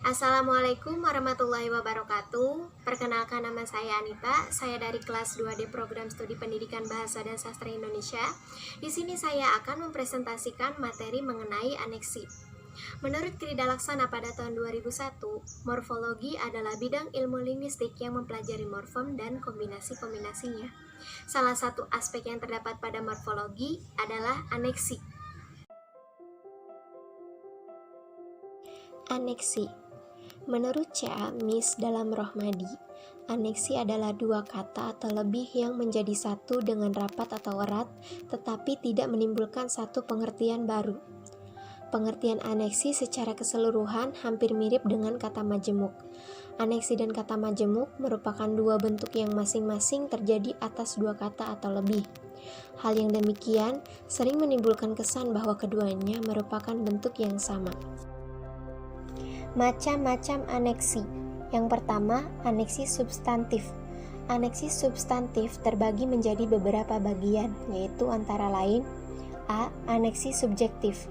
Assalamualaikum warahmatullahi wabarakatuh. Perkenalkan, nama saya Anita. Saya dari kelas 2D Program Studi Pendidikan Bahasa dan Sastra Indonesia. Di sini saya akan mempresentasikan materi mengenai aneksi. Menurut Krida Laksana pada tahun 2001, morfologi adalah bidang ilmu linguistik yang mempelajari morfem dan kombinasi-kombinasinya. Salah satu aspek yang terdapat pada morfologi adalah aneksi. Aneksi. Menurut C.A. Mis dalam Rohmadi, aneksi adalah dua kata atau lebih yang menjadi satu dengan rapat atau erat, tetapi tidak menimbulkan satu pengertian baru. Pengertian aneksi secara keseluruhan hampir mirip dengan kata majemuk. Aneksi dan kata majemuk merupakan dua bentuk yang masing-masing terjadi atas dua kata atau lebih. Hal yang demikian sering menimbulkan kesan bahwa keduanya merupakan bentuk yang sama. Macam-macam aneksi. Yang pertama, aneksi substantif. Aneksi substantif terbagi menjadi beberapa bagian, yaitu antara lain: A. Aneksi subjektif.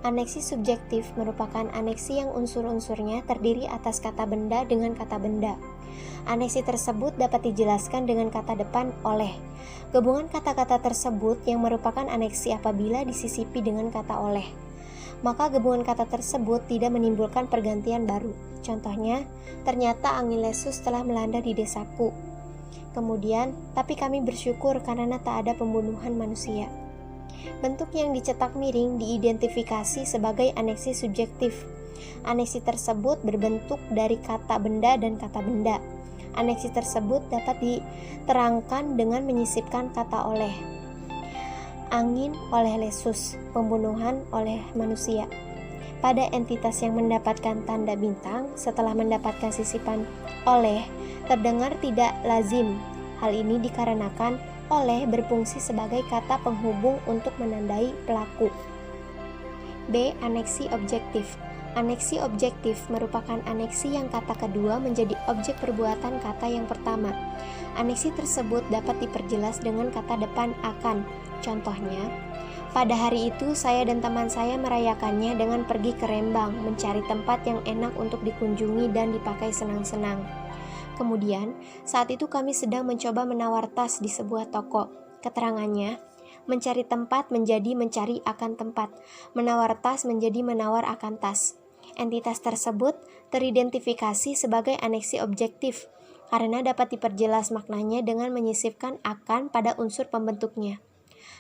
Aneksi subjektif merupakan aneksi yang unsur-unsurnya terdiri atas kata benda dengan kata benda. Aneksi tersebut dapat dijelaskan dengan kata depan oleh. Gabungan kata-kata tersebut yang merupakan aneksi apabila disisipi dengan kata oleh, maka gabungan kata tersebut tidak menimbulkan pergantian baru. Contohnya, ternyata angin lesus telah melanda di desaku. Kemudian, tapi kami bersyukur karena tak ada pembunuhan manusia. Bentuk yang dicetak miring diidentifikasi sebagai aneksi subjektif. Aneksi tersebut berbentuk dari kata benda dan kata benda. Aneksi tersebut dapat diterangkan dengan menyisipkan kata oleh. Angin oleh lesus, pembunuhan oleh manusia. Pada entitas yang mendapatkan tanda bintang setelah mendapatkan sisipan oleh terdengar tidak lazim. Hal ini dikarenakan oleh berfungsi sebagai kata penghubung untuk menandai pelaku. B. Aneksi objektif. Aneksi objektif merupakan aneksi yang kata kedua menjadi objek perbuatan kata yang pertama. Aneksi tersebut dapat diperjelas dengan kata depan akan. Contohnya, pada hari itu saya dan teman saya merayakannya dengan pergi ke Rembang, mencari tempat yang enak untuk dikunjungi dan dipakai senang-senang. Kemudian, saat itu kami sedang mencoba menawar tas di sebuah toko. Keterangannya, mencari tempat menjadi mencari akan tempat, menawar tas menjadi menawar akan tas. Entitas tersebut teridentifikasi sebagai aneksi objektif, karena dapat diperjelas maknanya dengan menyisipkan akan pada unsur pembentuknya.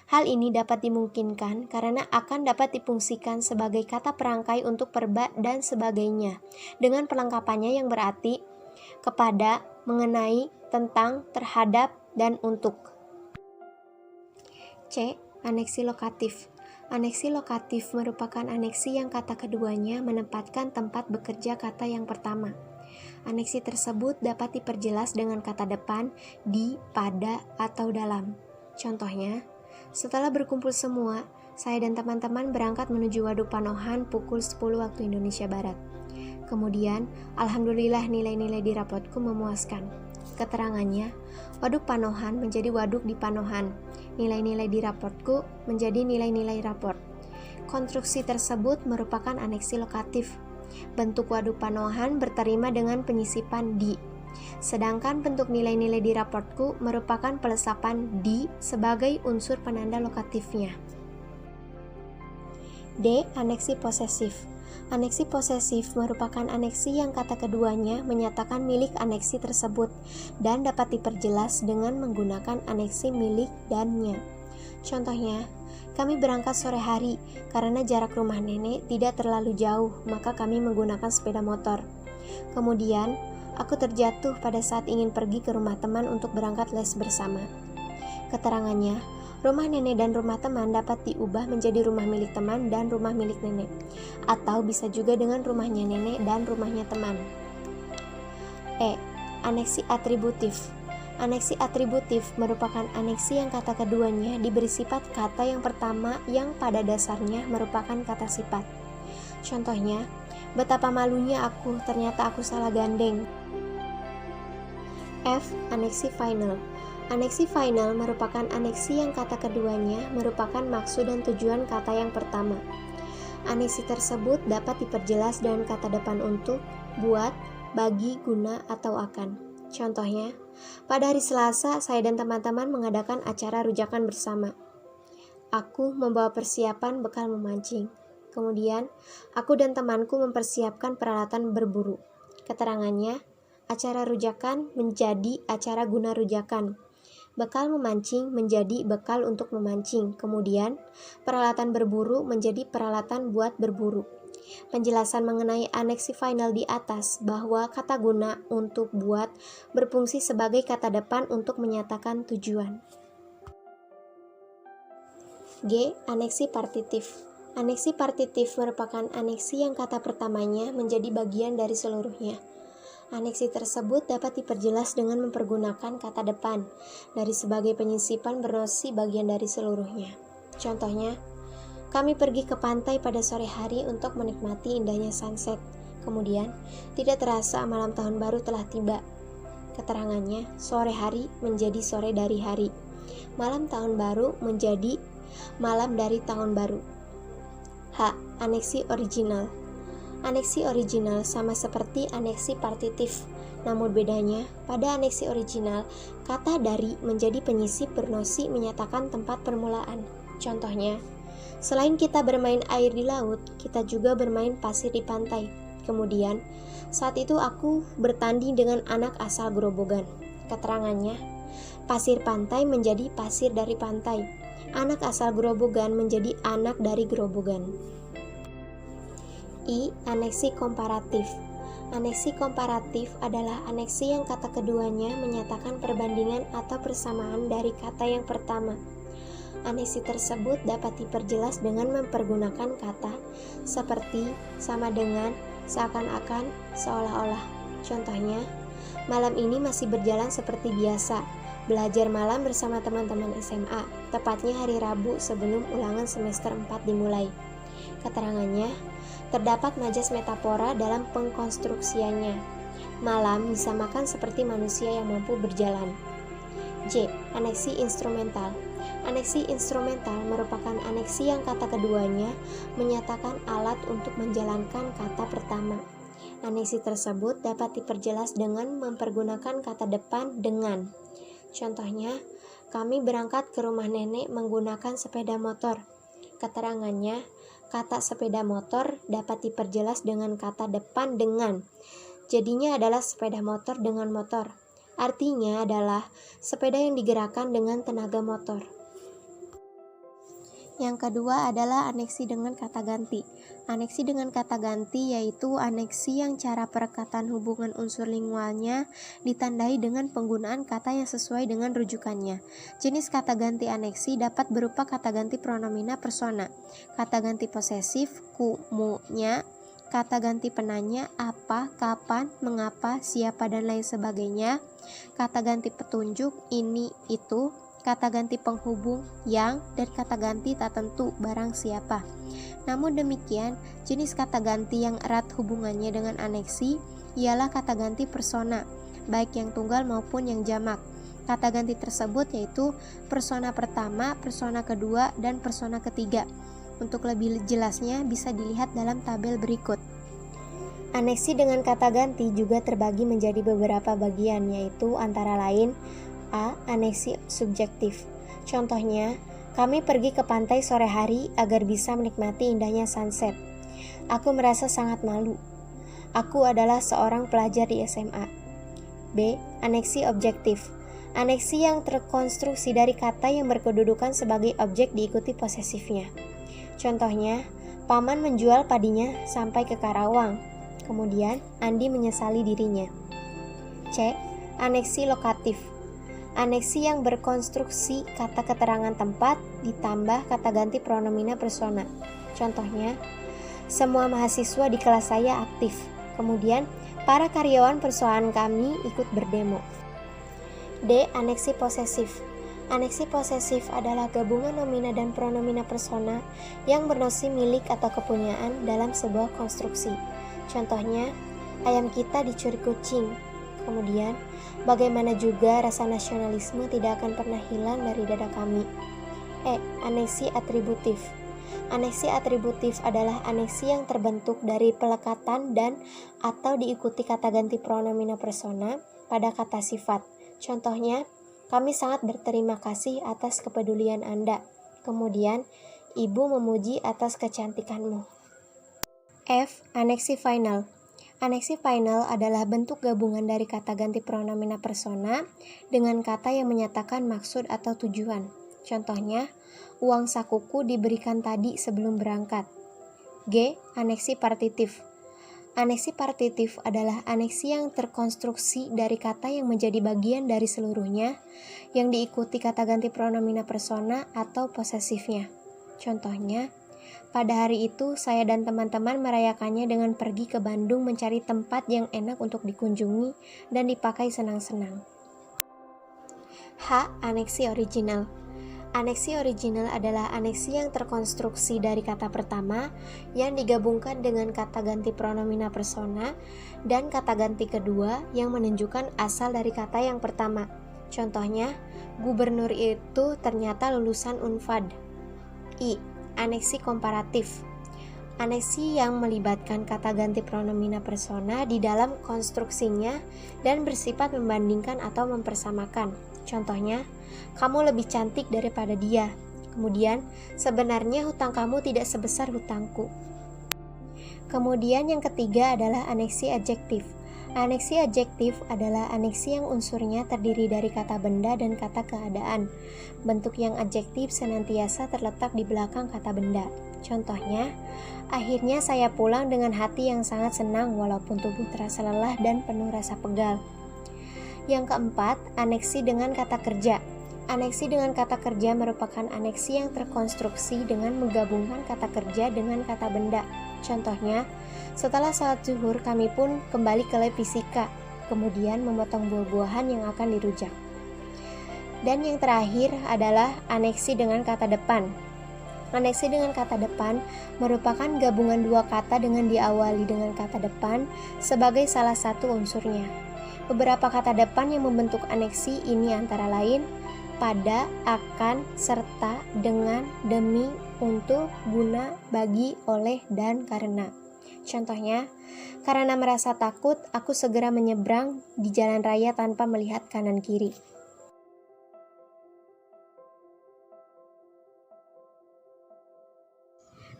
Hal ini dapat dimungkinkan karena akan dapat difungsikan sebagai kata perangkai untuk perba dan sebagainya, dengan perlengkapannya yang berarti kepada, mengenai, tentang, terhadap, dan untuk. C. Aneksi lokatif. Aneksi lokatif merupakan aneksi yang kata keduanya menempatkan tempat bekerja kata yang pertama. Aneksi tersebut dapat diperjelas dengan kata depan, di, pada, atau dalam. Contohnya, setelah berkumpul semua, saya dan teman-teman berangkat menuju Waduk Panohan pukul 10 waktu Indonesia Barat. Kemudian, alhamdulillah nilai-nilai di rapotku memuaskan. Keterangannya, Waduk Panohan menjadi waduk di Panohan. Nilai-nilai di raportku menjadi nilai-nilai raport. Konstruksi tersebut merupakan aneksi lokatif. Bentuk Waduk Panohan berterima dengan penyisipan di. Sedangkan bentuk nilai-nilai di raportku merupakan pelesapan di sebagai unsur penanda lokatifnya. D. Aneksi posesif. Aneksi posesif merupakan aneksi yang kata keduanya menyatakan milik aneksi tersebut dan dapat diperjelas dengan menggunakan aneksi milik dan-nya. Contohnya, kami berangkat sore hari karena jarak rumah nenek tidak terlalu jauh, maka kami menggunakan sepeda motor. Kemudian, aku terjatuh pada saat ingin pergi ke rumah teman untuk berangkat les bersama. Keterangannya, rumah nenek dan rumah teman dapat diubah menjadi rumah milik teman dan rumah milik nenek, atau bisa juga dengan rumahnya nenek dan rumahnya teman. E. Aneksi atributif. Aneksi atributif merupakan aneksi yang kata keduanya diberi sifat kata yang pertama yang pada dasarnya merupakan kata sifat. Contohnya, betapa malunya aku, ternyata aku salah gandeng. F. Aneksi final. Aneksi final merupakan aneksi yang kata keduanya merupakan maksud dan tujuan kata yang pertama. Aneksi tersebut dapat diperjelas dengan kata depan untuk, buat, bagi, guna, atau akan. Contohnya, pada hari Selasa saya dan teman-teman mengadakan acara rujakan bersama. Aku membawa persiapan bekal memancing. Kemudian, aku dan temanku mempersiapkan peralatan berburu. Keterangannya, acara rujakan menjadi acara guna rujakan. Bekal memancing menjadi bekal untuk memancing. Kemudian, peralatan berburu menjadi peralatan buat berburu. Penjelasan mengenai aneksi final di atas bahwa kata guna untuk buat berfungsi sebagai kata depan untuk menyatakan tujuan. G. Aneksi partitif. Aneksi partitif merupakan aneksi yang kata pertamanya menjadi bagian dari seluruhnya. Aneksi tersebut dapat diperjelas dengan mempergunakan kata depan dari sebagai penyisipan bernosi bagian dari seluruhnya. Contohnya, kami pergi ke pantai pada sore hari untuk menikmati indahnya sunset. Kemudian, tidak terasa malam tahun baru telah tiba. Keterangannya, sore hari menjadi sore dari hari. Malam tahun baru menjadi malam dari tahun baru. H. Aneksi original. Aneksi original sama seperti aneksi partitif, namun bedanya pada aneksi original, kata dari menjadi penyisip bernosi menyatakan tempat permulaan. Contohnya, selain kita bermain air di laut, kita juga bermain pasir di pantai. Kemudian, saat itu aku bertanding dengan anak asal Grobogan. Keterangannya, pasir pantai menjadi pasir dari pantai. Anak asal Grobogan menjadi anak dari Grobogan. I. Aneksi komparatif. Aneksi komparatif adalah aneksi yang kata keduanya menyatakan perbandingan atau persamaan dari kata yang pertama. Aneksi tersebut dapat diperjelas dengan mempergunakan kata seperti, sama dengan, seakan-akan, seolah-olah. Contohnya, malam ini masih berjalan seperti biasa. Belajar malam bersama teman-teman SMA, tepatnya hari Rabu sebelum ulangan semester 4 dimulai. Keterangannya, terdapat majas metafora dalam pengkonstruksiannya. Malam disamakan seperti manusia yang mampu berjalan. J. Aneksi instrumental. Aneksi instrumental merupakan aneksi yang kata keduanya menyatakan alat untuk menjalankan kata pertama. Aneksi tersebut dapat diperjelas dengan mempergunakan kata depan dengan. Contohnya, kami berangkat ke rumah nenek menggunakan sepeda motor. Keterangannya, kata sepeda motor dapat diperjelas dengan kata depan dengan. Jadinya adalah sepeda motor dengan motor. Artinya adalah sepeda yang digerakkan dengan tenaga motor. Yang kedua adalah aneksi dengan kata ganti. Aneksi dengan kata ganti yaitu aneksi yang cara perekatan hubungan unsur lingualnya ditandai dengan penggunaan kata yang sesuai dengan rujukannya. Jenis kata ganti aneksi dapat berupa kata ganti pronomina persona, kata ganti posesif, ku, mu, nya, kata ganti penanya, apa, kapan, mengapa, siapa, dan lain sebagainya, kata ganti petunjuk, ini, itu, kata ganti penghubung, yang, dan kata ganti tak tentu, barang siapa. Namun demikian, jenis kata ganti yang erat hubungannya dengan aneksi ialah kata ganti persona, baik yang tunggal maupun yang jamak. Kata ganti tersebut yaitu persona pertama, persona kedua, dan persona ketiga. Untuk lebih jelasnya bisa dilihat dalam tabel berikut. Aneksi dengan kata ganti juga terbagi menjadi beberapa bagian, yaitu antara lain A. Aneksi subjektif. Contohnya, kami pergi ke pantai sore hari agar bisa menikmati indahnya sunset. Aku merasa sangat malu. Aku adalah seorang pelajar di SMA. B. Aneksi objektif. Aneksi yang terkonstruksi dari kata yang berkedudukan sebagai objek diikuti posesifnya. Contohnya, Paman menjual padinya sampai ke Karawang. Kemudian, Andi menyesali dirinya. C. Aneksi lokatif. Aneksi yang berkonstruksi kata keterangan tempat ditambah kata ganti pronomina persona. Contohnya, semua mahasiswa di kelas saya aktif. Kemudian, para karyawan perusahaan kami ikut berdemo. D. Aneksi posesif. Aneksi posesif adalah gabungan nomina dan pronomina persona yang bernosi milik atau kepunyaan dalam sebuah konstruksi. Contohnya, ayam kita dicuri kucing. Kemudian, bagaimana juga rasa nasionalisme tidak akan pernah hilang dari dada kami. E. Aneksi atributif. Aneksi atributif adalah aneksi yang terbentuk dari pelekatan dan atau diikuti kata ganti pronomina persona pada kata sifat. Contohnya, kami sangat berterima kasih atas kepedulian Anda. Kemudian, ibu memuji atas kecantikanmu. F. Aneksi final. Aneksi final adalah bentuk gabungan dari kata ganti pronomina persona dengan kata yang menyatakan maksud atau tujuan. Contohnya, uang sakuku diberikan tadi sebelum berangkat. G. Aneksi partitif. Aneksi partitif adalah aneksi yang terkonstruksi dari kata yang menjadi bagian dari seluruhnya yang diikuti kata ganti pronomina persona atau posesifnya. Contohnya, pada hari itu, saya dan teman-teman merayakannya dengan pergi ke Bandung mencari tempat yang enak untuk dikunjungi dan dipakai senang-senang. H. Aneksi original. Aneksi original adalah aneksi yang terkonstruksi dari kata pertama yang digabungkan dengan kata ganti pronomina persona dan kata ganti kedua yang menunjukkan asal dari kata yang pertama. Contohnya, gubernur itu ternyata lulusan Unpad. I. Aneksi komparatif. Aneksi yang melibatkan kata ganti pronomina persona di dalam konstruksinya dan bersifat membandingkan atau mempersamakan. Contohnya, kamu lebih cantik daripada dia. Kemudian, sebenarnya hutang kamu tidak sebesar hutangku. Kemudian yang ketiga adalah aneksi adjektif. Aneksi adjektif adalah aneksi yang unsurnya terdiri dari kata benda dan kata keadaan. Bentuk yang adjektif senantiasa terletak di belakang kata benda. Contohnya, akhirnya saya pulang dengan hati yang sangat senang walaupun tubuh terasa lelah dan penuh rasa pegal. Yang keempat, aneksi dengan kata kerja. Aneksi dengan kata kerja merupakan aneksi yang terkonstruksi dengan menggabungkan kata kerja dengan kata benda. Contohnya, setelah salat zuhur kami pun kembali ke lab fisika, kemudian memotong buah-buahan yang akan dirujak. Dan yang terakhir adalah aneksi dengan kata depan. Aneksi dengan kata depan merupakan gabungan dua kata dengan diawali dengan kata depan sebagai salah satu unsurnya. Beberapa kata depan yang membentuk aneksi ini antara lain pada, akan, serta, dengan, demi, untuk, guna, bagi, oleh, dan karena. Contohnya, karena merasa takut, aku segera menyeberang di jalan raya tanpa melihat kanan kiri.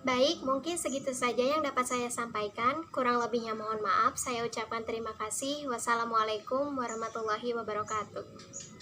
Baik, mungkin segitu saja yang dapat saya sampaikan. Kurang lebihnya mohon maaf. Saya ucapkan terima kasih. Wassalamualaikum warahmatullahi wabarakatuh.